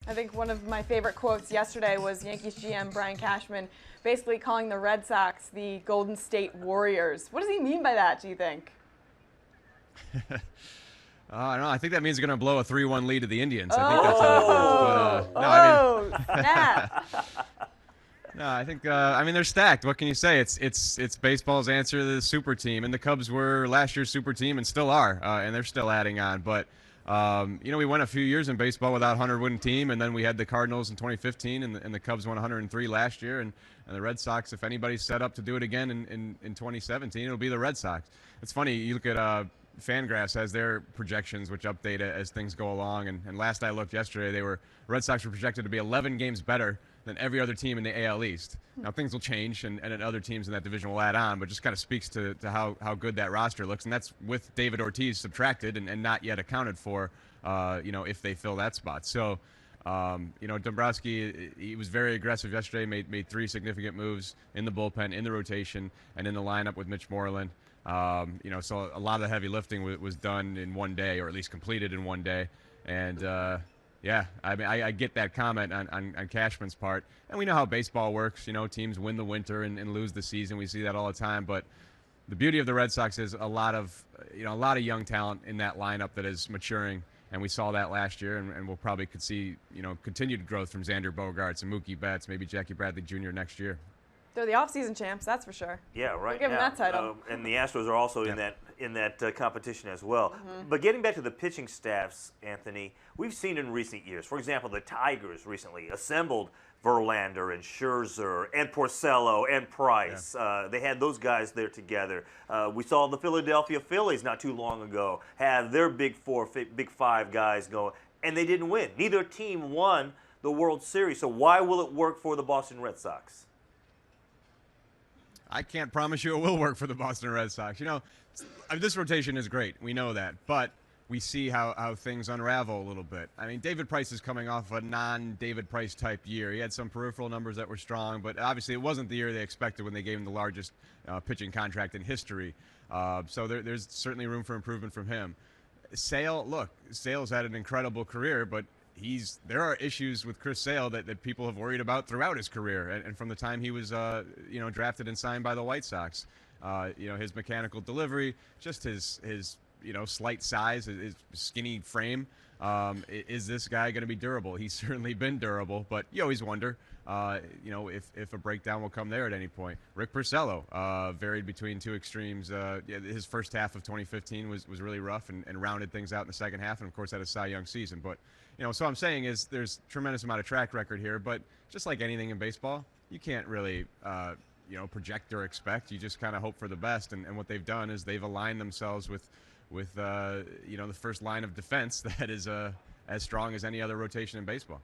I think one of my favorite quotes yesterday was Yankees GM Brian Cashman basically calling the Red Sox the Golden State Warriors. What does he mean by that, do you think? I don't know. I think that means they're going to blow a 3-1 lead to the Indians. Oh, I think that's how it goes. But snap. no, I think they're stacked. What can you say? It's baseball's answer to the super team, and the Cubs were last year's super team and still are, and they're still adding on. But we went a few years in baseball without a 100-win team, and then we had the Cardinals in 2015, and the Cubs won 103 last year, and the Red Sox, if anybody's set up to do it again in 2017, it'll be the Red Sox. It's funny, you look at Fangraphs has their projections, which update as things go along, and last I looked yesterday, Red Sox were projected to be 11 games better than every other team in the AL East. Now, things will change, and other teams in that division will add on, but just kind of speaks to how good that roster looks, and that's with David Ortiz subtracted and not yet accounted for, if they fill that spot. So, Dombrowski, he was very aggressive yesterday, made 3 significant moves in the bullpen, in the rotation, and in the lineup with Mitch Moreland. So a lot of the heavy lifting was done in one day, or at least completed in one day. And, I get that comment on Cashman's part. And we know how baseball works. Teams win the winter and lose the season. We see that all the time. But the beauty of the Red Sox is a lot of young talent in that lineup that is maturing. And we saw that last year, and we'll probably could see, continued growth from Xander Bogaerts and Mookie Betts, maybe Jackie Bradley Jr. next year. They're the off-season champs, that's for sure. Yeah, right. We'll give them that title. And the Astros are also in that competition as well. But getting back to the pitching staffs, Anthony, we've seen in recent years. For example, the Tigers recently assembled Verlander and Scherzer and Porcello and Price. Yeah. They had those guys there together. We saw the Philadelphia Phillies not too long ago have their big 4, big 5 guys going, and they didn't win. Neither team won the World Series. So why will it work for the Boston Red Sox? I can't promise you it will work for the Boston Red Sox. This rotation is great. We know that. But we see how things unravel a little bit. I mean, David Price is coming off a non-David Price type year. He had some peripheral numbers that were strong, but obviously it wasn't the year they expected when they gave him the largest pitching contract in history. So there's certainly room for improvement from him. Sale's had an incredible career, but there are issues with Chris Sale that people have worried about throughout his career, and from the time he was drafted and signed by the White Sox. His mechanical delivery, just his slight size, his skinny frame. Is this guy going to be durable? He's certainly been durable, but you always wonder, if a breakdown will come there at any point. Rick Porcello varied between 2 extremes. His first half of 2015 was really rough and rounded things out in the second half, and of course had a Cy Young season. But so what I'm saying is there's tremendous amount of track record here, but just like anything in baseball, you can't really project or expect. You just kind of hope for the best, and what they've done is they've aligned themselves with the first line of defense that is as strong as any other rotation in baseball.